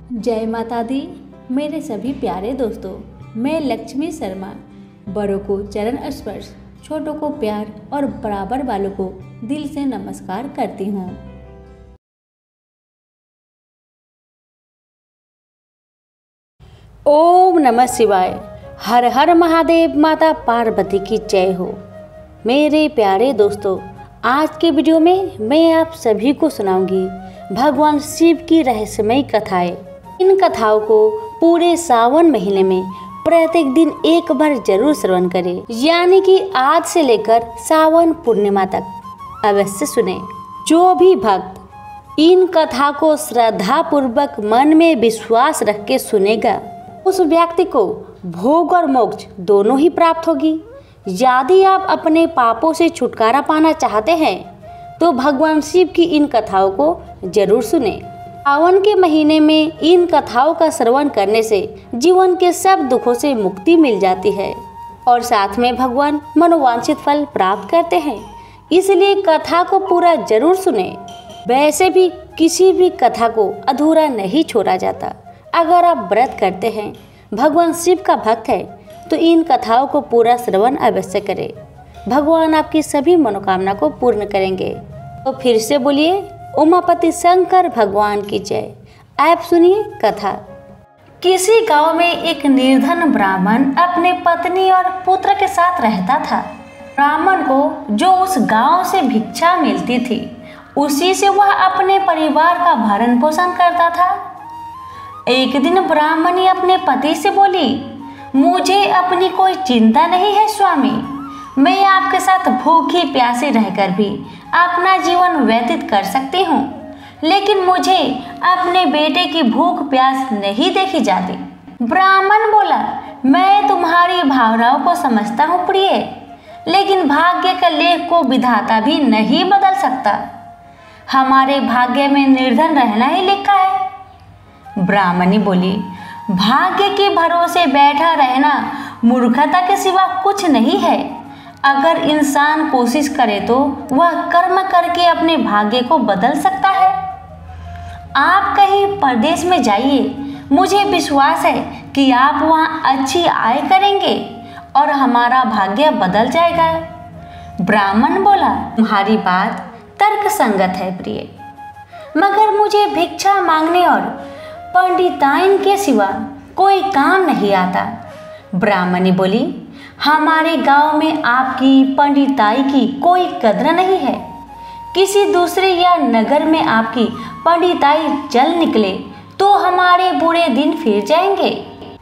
जय माता दी। मेरे सभी प्यारे दोस्तों, मैं लक्ष्मी शर्मा बड़ों को चरण स्पर्श, छोटों को प्यार और बराबर वालों को दिल से नमस्कार करती हूँ। ओम नमः शिवाय। हर हर महादेव। माता पार्वती की जय हो। मेरे प्यारे दोस्तों, आज के वीडियो में मैं आप सभी को सुनाऊंगी भगवान शिव की रहस्यमयी कथाएं। इन कथाओं को पूरे सावन महीने में प्रत्येक दिन एक बार जरूर श्रवण करें, यानी कि आज से लेकर सावन पूर्णिमा तक अवश्य सुने। जो भी भक्त इन कथा को श्रद्धा पूर्वक मन में विश्वास रख के सुनेगा, उस व्यक्ति को भोग और मोक्ष दोनों ही प्राप्त होगी। यदि आप अपने पापों से छुटकारा पाना चाहते हैं तो भगवान शिव की इन कथाओं को जरूर सुने। सावन के महीने में इन कथाओं का श्रवण करने से जीवन के सब दुखों से मुक्ति मिल जाती है और साथ में भगवान मनोवांछित फल प्राप्त करते हैं। इसलिए कथा को पूरा जरूर सुने। वैसे भी किसी भी कथा को अधूरा नहीं छोड़ा जाता। अगर आप व्रत करते हैं, भगवान शिव का भक्त है, तो इन कथाओं को पूरा श्रवण अवश्य करें। भगवान आपकी सभी मनोकामना को पूर्ण करेंगे। तो फिर से बोलिए उमापति शंकर भगवान की जय। आप सुनिए कथा। किसी गांव में एक निर्धन ब्राह्मण अपने पत्नी और पुत्र के साथ रहता था। ब्राह्मण को जो उस गांव से भिक्षा मिलती थी, उसी से वह अपने परिवार का भरण पोषण करता था। एक दिन ब्राह्मणी अपने पति से बोली, मुझे अपनी कोई चिंता नहीं है स्वामी, मैं आपके साथ भूखी प्यासी रहकर भी अपना जीवन व्यतीत कर सकती हूँ, लेकिन मुझे अपने बेटे की भूख प्यास नहीं देखी जाती। ब्राह्मण बोला, मैं तुम्हारी भावनाओं को समझता हूँ प्रिय, लेकिन भाग्य का लेख को विधाता भी नहीं बदल सकता। हमारे भाग्य में निर्धन रहना ही लिखा है। ब्राह्मणी बोली, भाग्य के भरोसे बैठा रहना मूर्खता के सिवा कुछ नहीं है। अगर इंसान कोशिश करे तो वह कर्म करके अपने भाग्य को बदल सकता है। आप कहीं परदेश में जाइए, मुझे विश्वास है कि आप वहाँ अच्छी आय करेंगे और हमारा भाग्य बदल जाएगा। ब्राह्मण बोला, तुम्हारी बात तर्क संगत है प्रिय, मगर मुझे भिक्षा मांगने और पंडिताइन के सिवा कोई काम नहीं आता। ब्राह्मणी बोली, हमारे गांव में आपकी पंडिताई की कोई कद्र नहीं है। किसी दूसरे या नगर में आपकी पंडिताई चल निकले तो हमारे बुरे दिन फिर जाएंगे।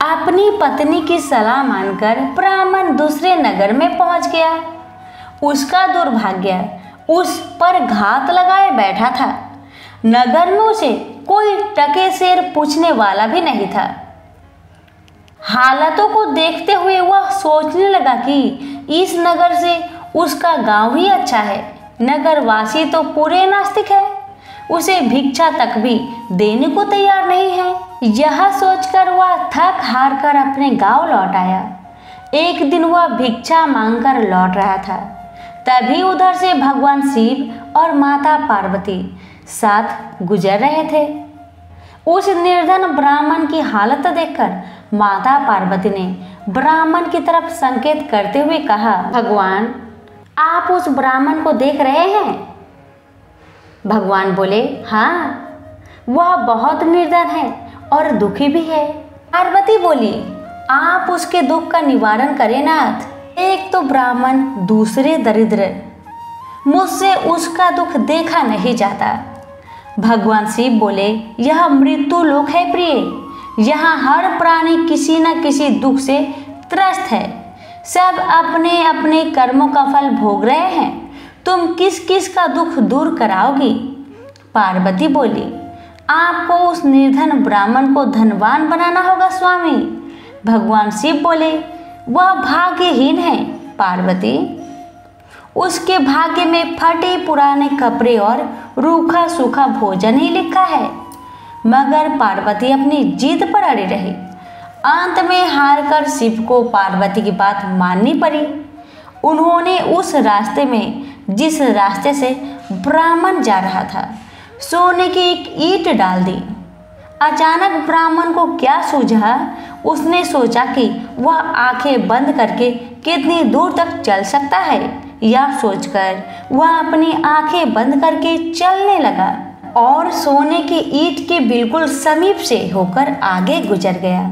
अपनी पत्नी की सलाह मानकर ब्राह्मण दूसरे नगर में पहुंच गया। उसका दुर्भाग्य उस पर घात लगाए बैठा था। नगर में उसे कोई टके सेर पूछने वाला भी नहीं था। हालातों को देखते हुए वह सोचने लगा कि इस नगर से उसका गांव ही अच्छा है। नगरवासी तो पूरे नास्तिक है, उसे भिक्षा तक भी देने को तैयार नहीं है। यह सोचकर वह थक हार कर अपने गांव लौट आया। एक दिन वह भिक्षा मांगकर लौट रहा था, तभी उधर से भगवान शिव और माता पार्वती साथ गुजर रहे थे। उस निर्धन ब्राह्मण की हालत देखकर माता पार्वती ने ब्राह्मण की तरफ संकेत करते हुए कहा, भगवान आप उस ब्राह्मण को देख रहे हैं? भगवान बोले, हाँ, वह बहुत निर्धन है और दुखी भी है। पार्वती बोली, आप उसके दुख का निवारण करें नाथ। एक तो ब्राह्मण, दूसरे दरिद्र, मुझसे उसका दुख देखा नहीं जाता। भगवान शिव बोले, यह मृत्यु लोक है प्रिय, यहाँ हर प्राणी किसी न किसी दुख से त्रस्त है। सब अपने अपने कर्मों का फल भोग रहे हैं, तुम किस किस का दुख दूर कराओगी? पार्वती बोली, आपको उस निर्धन ब्राह्मण को धनवान बनाना होगा स्वामी। भगवान शिव बोले, वह भाग्यहीन है पार्वती, उसके भाग्य में फटे पुराने कपड़े और रूखा सूखा भोजन ही लिखा है। मगर पार्वती अपनी जिद पर अड़ी रही। अंत में हार कर शिव को पार्वती की बात माननी पड़ी। उन्होंने उस रास्ते में, जिस रास्ते से ब्राह्मण जा रहा था, सोने की एक ईंट डाल दी। अचानक ब्राह्मण को क्या सूझा, उसने सोचा कि वह आंखें बंद करके कितनी दूर तक चल सकता है। यह सोचकर वह अपनी आंखें बंद करके चलने लगा और सोने की ईंट के बिल्कुल समीप से होकर आगे गुजर गया।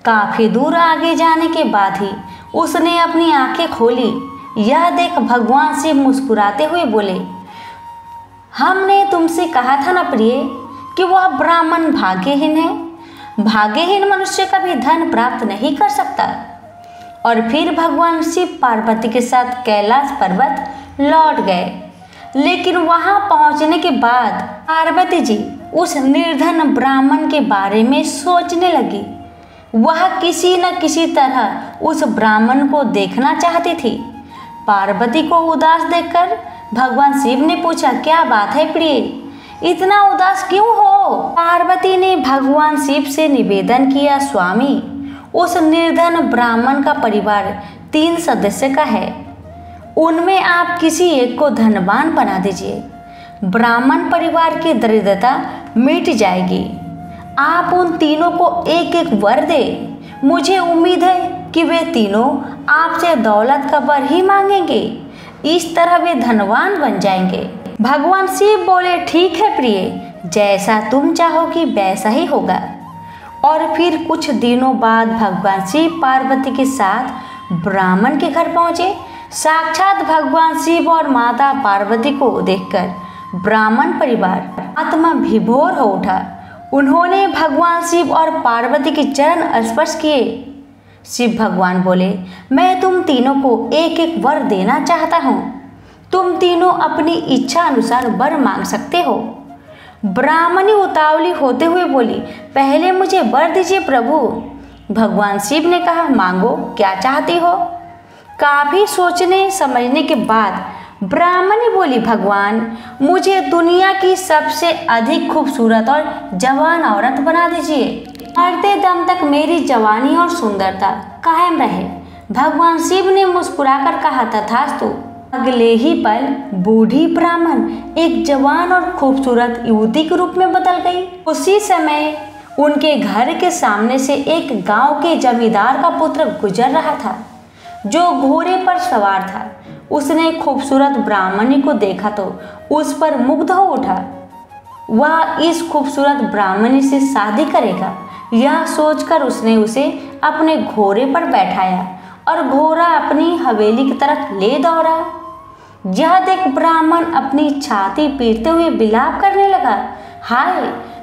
काफी दूर आगे जाने के बाद ही उसने अपनी आंखें खोली। यह देख भगवान शिव मुस्कुराते हुए बोले, हमने तुमसे कहा था ना प्रिय कि वह ब्राह्मण भाग्यहीन है। भाग्यहीन मनुष्य कभी धन प्राप्त नहीं कर सकता। और फिर भगवान शिव पार्वती के साथ कैलाश पर्वत लौट गए। लेकिन वहां पहुंचने के बाद पार्वती जी उस निर्धन ब्राह्मण के बारे में सोचने लगी। वह किसी न किसी तरह उस ब्राह्मण को देखना चाहती थी। पार्वती को उदास देखकर भगवान शिव ने पूछा, क्या बात है प्रिय, इतना उदास क्यों हो? पार्वती ने भगवान शिव से निवेदन किया, स्वामी, उस निर्धन ब्राह्मण का परिवार 3 सदस्य का है। उनमें आप किसी एक को धनवान बना दीजिए। ब्राह्मण परिवार की दरिद्रता मिट जाएगी। आप उन तीनों को एक एक वर दे। मुझे उम्मीद है कि वे तीनों आपसे दौलत का वर ही मांगेंगे। इस तरह वे धनवान बन जाएंगे। भगवान शिव बोले, ठीक है प्रिय, जैसा तुम चाहोगी वैसा ही होगा। और फिर कुछ दिनों बाद भगवान शिव पार्वती के साथ ब्राह्मण के घर पहुंचे। साक्षात भगवान शिव और माता पार्वती को देखकर ब्राह्मण परिवार आत्मा विभोर हो उठा। उन्होंने भगवान शिव और पार्वती के चरण स्पर्श किए। शिव भगवान बोले, मैं तुम तीनों को एक एक वर देना चाहता हूँ। तुम तीनों अपनी इच्छा अनुसार वर मांग सकते हो। ब्राह्मणी उतावली होते हुए बोली, पहले मुझे वर दीजिए प्रभु। भगवान शिव ने कहा, मांगो, क्या चाहती हो? काफी सोचने समझने के बाद ब्राह्मणी बोली, भगवान, मुझे दुनिया की सबसे अधिक खूबसूरत और जवान औरत बना दीजिए। मरते दम तक मेरी जवानी और सुंदरता कायम रहे। भगवान शिव ने मुस्कुराकर कहा, तथास्तु। अगले ही पल बूढ़ी ब्राह्मण एक जवान और खूबसूरत युवती के रूप में बदल गई। उसी समय उनके घर के सामने से एक गांव के जमींदार का पुत्र गुजर रहा था, जो घोड़े पर सवार था। उसने खूबसूरत ब्राह्मणी को देखा तो उस पर मुग्ध हो उठा। वह इस खूबसूरत ब्राह्मणी से शादी करेगा। यह सोचकर उसने उसे अपने घोड़े पर बैठाया और घोड़ा अपनी हवेली की तरफ ले दौड़ा। यह देख ब्राह्मण अपनी छाती पीटते हुए विलाप करने लगा, हाय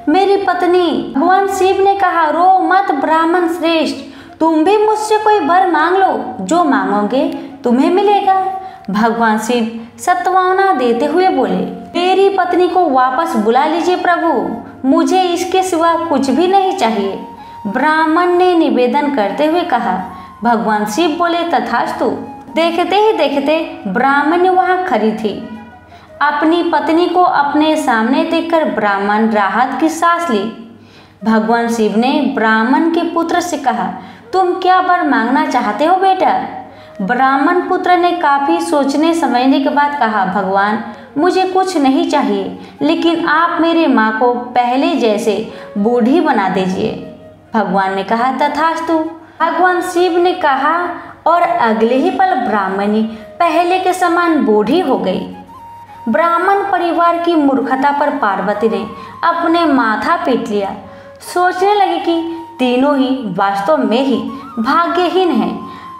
मेरी पत्नी। भगवान शिव ने कहा, रो मत ब्राह्मण श्रेष्ठ, तुम भी मुझसे कोई वर मांग लो, जो मांगोगे तुम्हें मिलेगा। भगवान शिव सत्वाना देते हुए बोले, मेरी पत्नी को वापस बुला लीजिए प्रभु, मुझे इसके सिवा कुछ भी नहीं चाहिए। ब्राह्मण ने निवेदन करते हुए कहा। भगवान शिव बोले, तथास्तु। देखते ही देखते ब्राह्मण वहां खड़ी थी। अपनी पत्नी को अपने सामने देखकर ब्राह्मण राहत की सांस ली। भगवान शिव ने ब्राह्मण के पुत्र से कहा, तुम क्या वर मांगना चाहते हो बेटा? ब्राह्मण पुत्र ने काफी सोचने समझने के बाद कहा, भगवान, मुझे कुछ नहीं चाहिए, लेकिन आप मेरे माँ को पहले जैसे बूढ़ी बना दीजिए। भगवान ने कहा, तथास्तु। भगवान शिव ने कहा और अगले ही पल ब्राह्मणी पहले के समान बूढ़ी हो गई। ब्राह्मण परिवार की मूर्खता पर पार्वती ने अपने माथा पीट लिया। सोचने लगी कि तीनों ही वास्तव में ही भाग्यहीन हैं।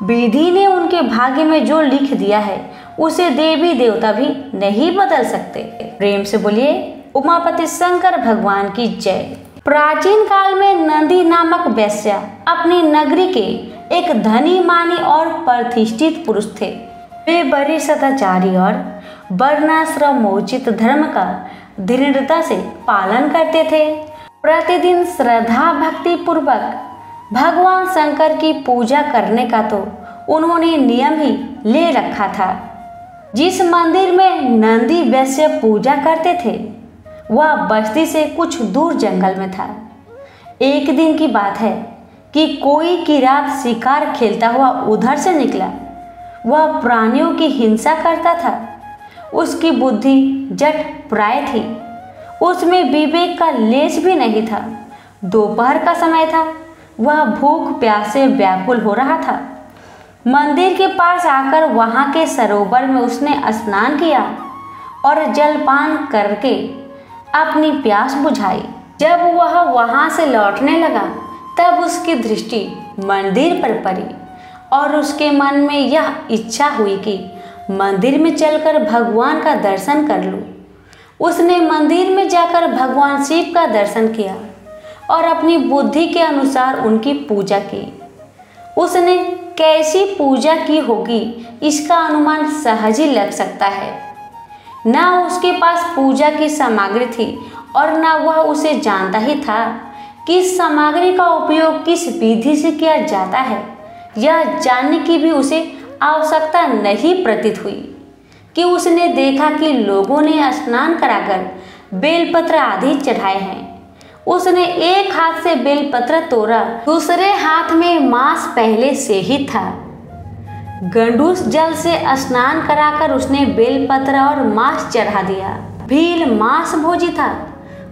विधि ने उनके भाग्य में जो लिख दिया है उसे देवी देवता भी नहीं बदल सकते। प्रेम से बोलिए उमापति शंकर भगवान की जय। प्राचीन काल में नंदी नामक वैश्या अपनी नगरी के एक धनी मानी और प्रतिष्ठित पुरुष थे। वे बड़े सदाचारी और वर्णाश्रमोचित धर्म का दृढ़ता से पालन करते थे। प्रतिदिन श्रद्धा भक्ति पूर्वक भगवान शंकर की पूजा करने का तो उन्होंने नियम ही ले रखा था। जिस मंदिर में नंदी वैश्य पूजा करते थे वह बस्ती से कुछ दूर जंगल में था। एक दिन की बात है कि कोई किरात शिकार खेलता हुआ उधर से निकला। वह प्राणियों की हिंसा करता था। उसकी बुद्धि जट प्राय थी, उसमें विवेक का लेश भी नहीं था। दोपहर का समय था। वह भूख प्यास से व्याकुल हो रहा था। मंदिर के पास आकर वहां के सरोवर में उसने स्नान किया और जलपान करके अपनी प्यास बुझाई। जब वह वहां से लौटने लगा तब उसकी दृष्टि मंदिर पर पड़ी और उसके मन में यह इच्छा हुई कि मंदिर में चलकर भगवान का दर्शन कर लूं। उसने मंदिर में जाकर भगवान शिव का दर्शन किया और अपनी बुद्धि के अनुसार उनकी पूजा की। उसने कैसी पूजा की होगी इसका अनुमान सहज ही लग सकता है। न उसके पास पूजा की सामग्री थी और न वह उसे जानता ही था कि इस सामग्री का उपयोग किस विधि से किया जाता है। यह जानने की भी उसे आवश्यकता नहीं प्रतीत हुई कि उसने देखा कि लोगों ने स्नान कराकर बेलपत्र आदि चढ़ाए हैं। उसने एक हाथ से बेलपत्र तोड़ा, दूसरे हाथ में मांस पहले से ही था। गंडूस जल से स्नान कराकर उसने बेलपत्र और मांस चढ़ा दिया। भील मांस भोजी था।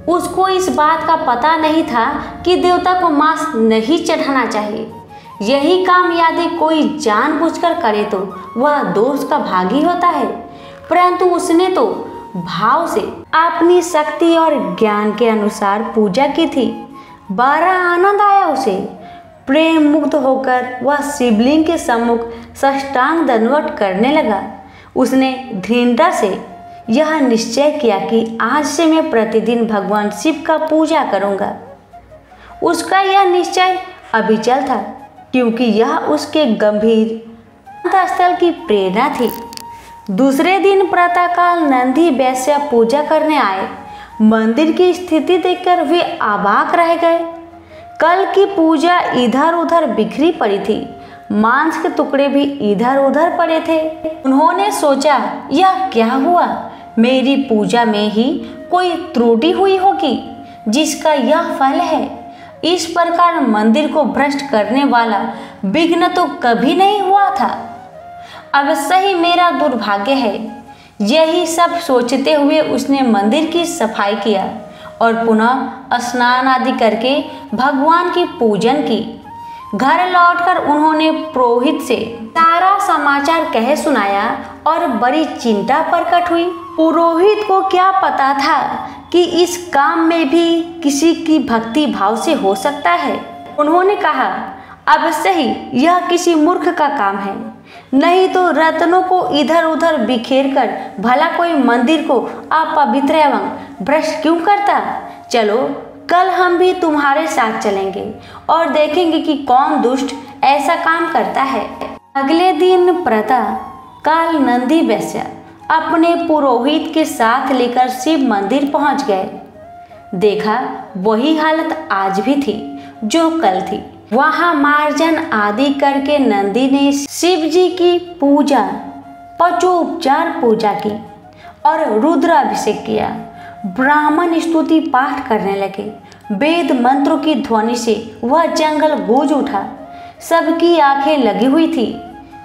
उसको इस बात का पता नहीं था कि देवता को मांस नहीं चढ़ाना चाहिए। यही काम यदि कोई जानबूझकर करे तो वह दोष का भागी होता है, परंतु उसने तो भाव से अपनी शक्ति और ज्ञान के अनुसार पूजा की थी। बड़ा आनंद आया उसे। प्रेम मुक्त होकर वह शिवलिंग के सम्मुख साष्टांग दंडवत करने लगा। उसने दृढ़ता से यह निश्चय किया कि आज से मैं प्रतिदिन भगवान शिव का पूजा करूंगा। उसका यह निश्चय अविचल था क्योंकि यह उसके गंभीर अंतःस्थल की प्रेरणा थी। दूसरे दिन प्रातःकाल नंदी वैश्य पूजा करने आए। मंदिर की स्थिति देखकर वे अवाक रह गए। कल की पूजा इधर उधर बिखरी पड़ी थी। मांस के टुकड़े भी इधर उधर पड़े थे। उन्होंने सोचा, यह क्या हुआ? मेरी पूजा में ही कोई त्रुटि हुई होगी जिसका यह फल है। इस प्रकार मंदिर को भ्रष्ट करने वाला विघ्न तो कभी नहीं हुआ था। अवश्य ही मेरा दुर्भाग्य है। यही सब सोचते हुए उसने मंदिर की सफाई किया और पुनः स्नान आदि करके भगवान की पूजन की। घर लौटकर उन्होंने पुरोहित से सारा समाचार कह सुनाया और बड़ी चिंता प्रकट हुई। पुरोहित को क्या पता था कि इस काम में भी किसी की भक्ति भाव से हो सकता है। उन्होंने कहा, अवश्य ही यह किसी मूर्ख का काम है, नहीं तो रत्नों को इधर उधर बिखेर कर भला कोई मंदिर को अपवित्र एवं भ्रष्ट क्यों करता। चलो कल हम भी तुम्हारे साथ चलेंगे और देखेंगे कि कौन दुष्ट ऐसा काम करता है। अगले दिन प्रातः काल नंदी वैश्य अपने पुरोहित के साथ लेकर शिव मंदिर पहुंच गए। देखा वही हालत आज भी थी जो कल थी। वहां मार्जन आदि करके नंदी ने शिव जी की पूजा, पचोपचार पूजा की और रुद्राभिषेक किया। ब्राह्मण स्तुति पाठ करने लगे। वेद मंत्रों की ध्वनि से वह जंगल गूंज उठा। सबकी आंखें लगी हुई थी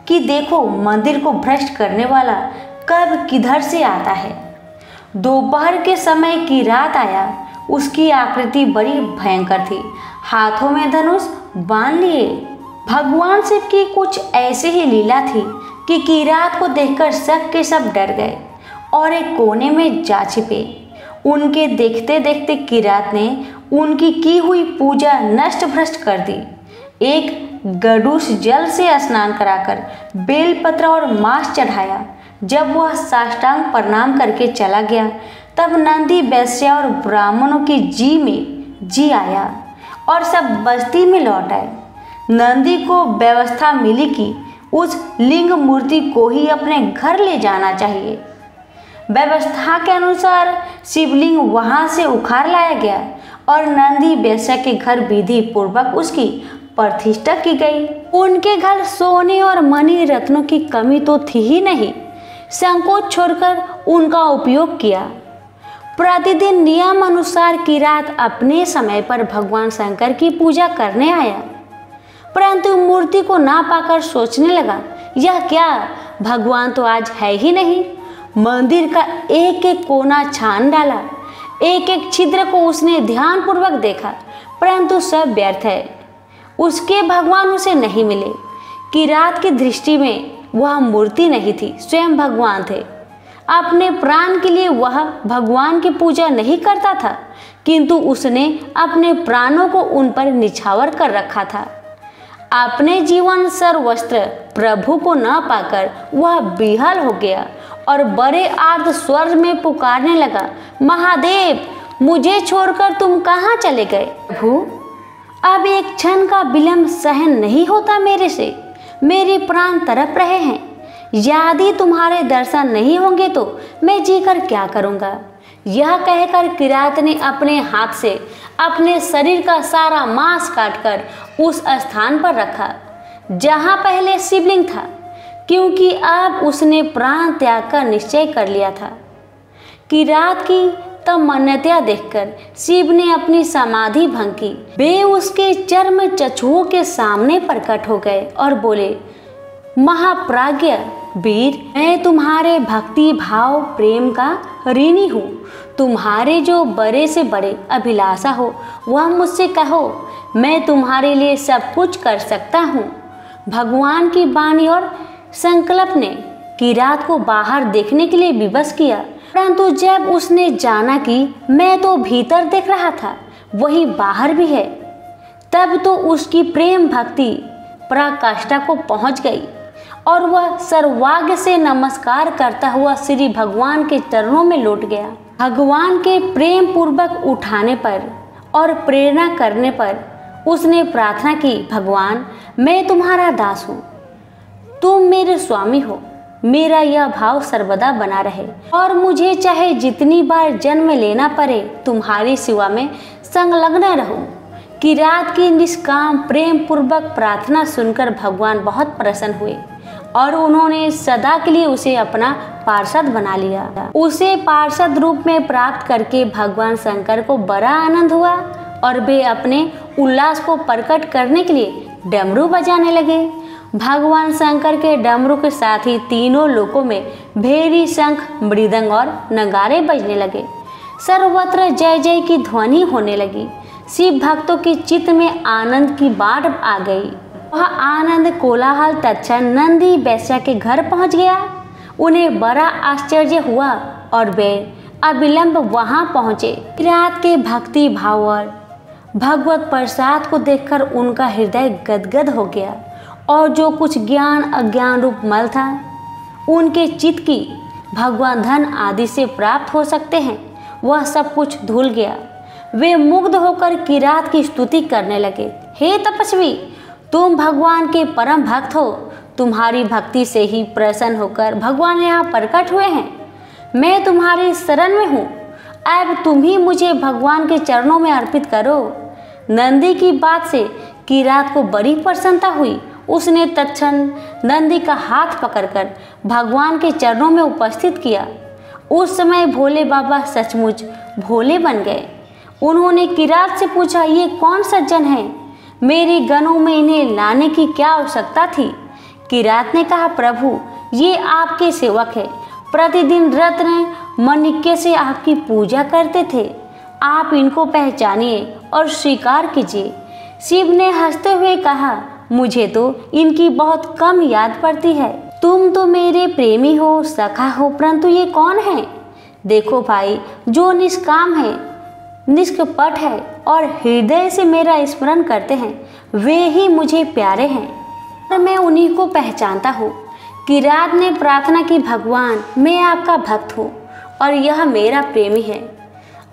कि देखो मंदिर को भ्रष्ट करने वाला कब किधर से आता है। दोपहर के समय की रात आया। उसकी आकृति बड़ी भयंकर थी। हाथों में धनुष बांध लिए। भगवान शिव की कुछ ऐसी ही लीला थी कि किरात को देखकर सब के सब डर गए और एक कोने में जा छिपे। उनके देखते देखते किरात ने उनकी की हुई पूजा नष्ट भ्रष्ट कर दी। एक गडूस जल से स्नान कराकर बेलपत्र और मांस चढ़ाया। जब वह साष्टांग प्रणाम करके चला गया तब नंदी वैश्य और ब्राह्मणों की जी में जी आया और सब बस्ती में लौट आए। नंदी को व्यवस्था मिली कि उस लिंग मूर्ति को ही अपने घर ले जाना चाहिए। व्यवस्था के अनुसार शिवलिंग वहां से उखाड़ लाया गया और नंदी वैश्य के घर विधि पूर्वक उसकी प्रतिष्ठा की गई। उनके घर सोने और मणि रत्नों की कमी तो थी ही नहीं। संकोच छोड़कर उनका उपयोग किया। प्रतिदिन नियम अनुसार किरात अपने समय पर भगवान शंकर की पूजा करने आया, परंतु मूर्ति को ना पाकर सोचने लगा, यह क्या, भगवान तो आज है ही नहीं। मंदिर का एक एक कोना छान डाला। एक एक छिद्र को उसने ध्यानपूर्वक देखा, परंतु सब व्यर्थ है। उसके भगवान उसे नहीं मिले। किरात की दृष्टि में वह मूर्ति नहीं थी, स्वयं भगवान थे। अपने प्राण के लिए वह भगवान की पूजा नहीं करता था, किंतु उसने अपने प्राणों को उन पर निछावर कर रखा था। अपने जीवन सर्वस्त्र प्रभु को न पाकर वह विहल हो गया और बड़े आर्त स्वर में पुकारने लगा, महादेव, मुझे छोड़कर तुम कहाँ चले गए? प्रभु, अब एक क्षण का विलंब सहन नहीं होता मेरे से, मेरे प्राण तड़प रहे हैं। यदि तुम्हारे दर्शन नहीं होंगे तो मैं जीकर क्या करूँगा? यह कहकर किरात ने अपने हाथ से अपने शरीर का सारा मांस काटकर उस स्थान पर रखा जहाँ पहले शिवलिंग था, क्योंकि अब उसने प्राण त्याग का निश्चय कर लिया था। किरात की तमन्नता देखकर शिव ने अपनी समाधि भंग की। वे उसके चर्म चक्षुओं के सामने प्रकट हो गए और बोले, महाप्राज्ञ वीर, मैं तुम्हारे भक्ति भाव प्रेम का ऋणी हूँ। तुम्हारे जो बड़े से बड़े अभिलाषा हो वह मुझसे कहो, मैं तुम्हारे लिए सब कुछ कर सकता हूँ। भगवान की वाणी और संकल्प ने किरात को बाहर देखने के लिए विवश किया, परंतु जब उसने जाना कि मैं तो भीतर देख रहा था, वही बाहर भी है, तब तो उसकी प्रेम भक्ति पराकाष्ठा को पहुंच गई और वह सर्वाग्य से नमस्कार करता हुआ श्री भगवान के चरणों में लौट गया। भगवान के प्रेम पूर्वक उठाने पर और प्रेरणा करने पर उसने प्रार्थना की, भगवान, मैं तुम्हारा दास हूँ, तुम मेरे स्वामी हो, मेरा यह भाव सर्वदा बना रहे और मुझे चाहे जितनी बार जन्म लेना पड़े तुम्हारी सेवा में संलग्न रहूं। किरात की निष्काम प्रेम पूर्वक प्रार्थना सुनकर भगवान बहुत प्रसन्न हुए और उन्होंने सदा के लिए उसे अपना पार्षद बना लिया। उसे पार्षद रूप में प्राप्त करके भगवान शंकर को बड़ा आनंद हुआ और वे अपने उल्लास को प्रकट करने के लिए डमरू बजाने लगे। भगवान शंकर के डमरू के साथ ही तीनों लोकों में भेरी, शंख, मृदंग और नगारे बजने लगे। सर्वत्र जय जय की ध्वनि होने लगी। शिव भक्तों की चित्त में आनंद की बाढ़ आ गई। वह आनंद कोलाहल तत्क्षण नंदी वैश्या के घर पहुंच गया। उन्हें बड़ा आश्चर्य हुआ और वे अविलंब वहां पहुंचे। किरात के भक्ति भाव और भगवत प्रसाद को देखकर उनका हृदय गदगद हो गया और जो कुछ ज्ञान अज्ञान रूप मल था उनके चित्त की भगवान धन आदि से प्राप्त हो सकते हैं, वह सब कुछ धुल गया। वे मुग्ध होकर किरात की स्तुति करने लगे। हे तपस्वी, तुम भगवान के परम भक्त हो, तुम्हारी भक्ति से ही प्रसन्न होकर भगवान यहाँ प्रकट हुए हैं। मैं तुम्हारी शरण में हूँ, अब तुम ही मुझे भगवान के चरणों में अर्पित करो। नंदी की बात से किरात को बड़ी प्रसन्नता हुई। उसने तत्क्षण नंदी का हाथ पकड़कर भगवान के चरणों में उपस्थित किया। उस समय भोले बाबा सचमुच भोले बन गए। उन्होंने किरात से पूछा, ये कौन सज्जन है? मेरे गनों में इन्हें लाने की क्या आवश्यकता थी? किरात ने कहा, प्रभु, ये आपके सेवक है, प्रतिदिन रत्न माणिक्य से आपकी पूजा करते थे। आप इनको पहचानिए और स्वीकार कीजिए। शिव ने हंसते हुए कहा, मुझे तो इनकी बहुत कम याद पड़ती है। तुम तो मेरे प्रेमी हो, सखा हो, परंतु ये कौन है? देखो भाई, जो निष्काम है, निष्कपट है और हृदय से मेरा स्मरण करते हैं, वे ही मुझे प्यारे हैं और मैं उन्हीं को पहचानता हूँ। किरात ने प्रार्थना की, भगवान, मैं आपका भक्त हूँ और यह मेरा प्रेमी है।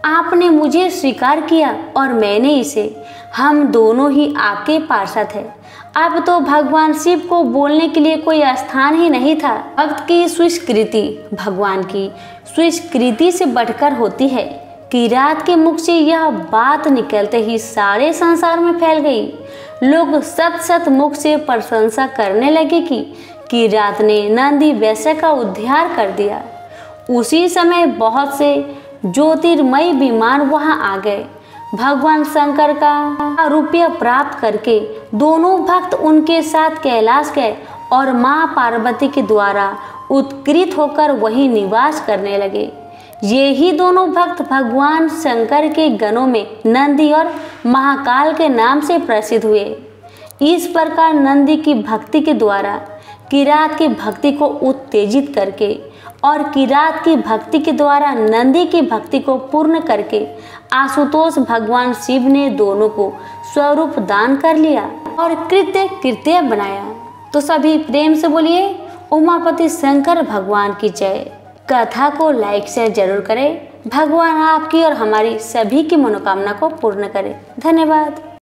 आपने मुझे स्वीकार किया और मैंने इसे। हम दोनों ही आपके पार्षद हैं। अब तो भगवान शिव को बोलने के लिए कोई स्थान ही नहीं था। भक्त की स्वीकृति भगवान की स्वीकृति से बढ़कर होती है। किरात के मुख से यह बात निकलते ही सारे संसार में फैल गई। लोग सत सत मुख से प्रशंसा करने लगे कि किरात ने नंदी वैश्य का उद्धार कर दिया। उसी समय बहुत से ज्योतिर्मयी विमान वहां आ गए। भगवान शंकर का रुपया प्राप्त करके दोनों भक्त उनके साथ कैलाश गए और माँ पार्वती के द्वारा उत्कृत होकर वहीं निवास करने लगे। ये ही दोनों भक्त भगवान शंकर के गणों में नंदी और महाकाल के नाम से प्रसिद्ध हुए। इस प्रकार नंदी की भक्ति के द्वारा किरात की भक्ति को उत्तेजित करके और किरात की भक्ति के द्वारा नंदी की भक्ति को पूर्ण करके आशुतोष भगवान शिव ने दोनों को स्वरूप दान कर लिया और कृत्य कृत्य बनाया। तो सभी प्रेम से बोलिए उमापति शंकर भगवान की जय। कथा को लाइक शेयर जरूर करें। भगवान आपकी और हमारी सभी की मनोकामना को पूर्ण करें। धन्यवाद।